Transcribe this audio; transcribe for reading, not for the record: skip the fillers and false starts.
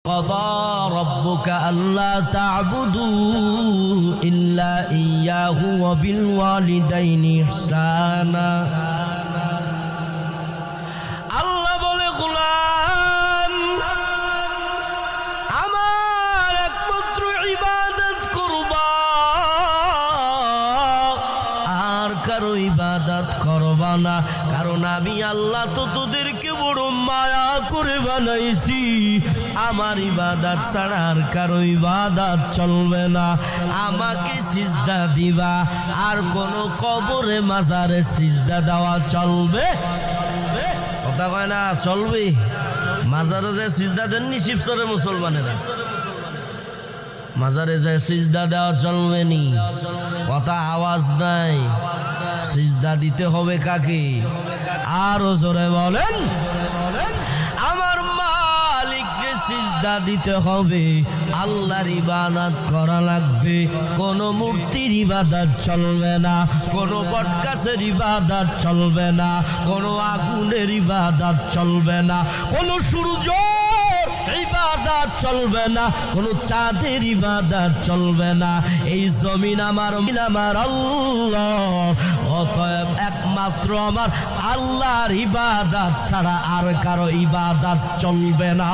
قضى ربك ألا تعبدوا إلا إياه وبالوالدين إحسانا আল্লাহ বলে গোলাম আমার একমাত্র ইবাদত করবা আর কারো ইবাদত করবা না কারণ আমি আল্লাহ তো তোদেরকে বড় মায়া করে বানাইছি আমার ইবাদত ছাড়া আর কারো ইবাদত চলবে না আমাকে সিজদা দিবা আর কোন কবরে মাজারে সিজদা দেওয়া চলবে কথা কয় না চলবে মাজারে যে সিজদা দেননি শিবসরে মুসলমানেরা মাজারে যে সিজদা দেওয়া চলবে নি কথা আওয়াজ নাই সিজদা দিতে হবে কাকে আরো জোরে বলেন আমার মালিককে সিজদা দিতে হবে আল্লাহর ইবাদত করা লাগবে কোন মূর্তির ইবাদত চলবে না কোন বটগাছের ইবাদত চলবে না কোন আগুনের ইবাদত চলবে না কোন সূর্য ইবাদত চলবে না কোন চাঁদের ইবাদত চলবে না এই জমিন আমার আল্লাহ অতএব একমাত্র আমার আল্লাহর ইবাদত ছাড়া আর কারো ইবাদত চলবে না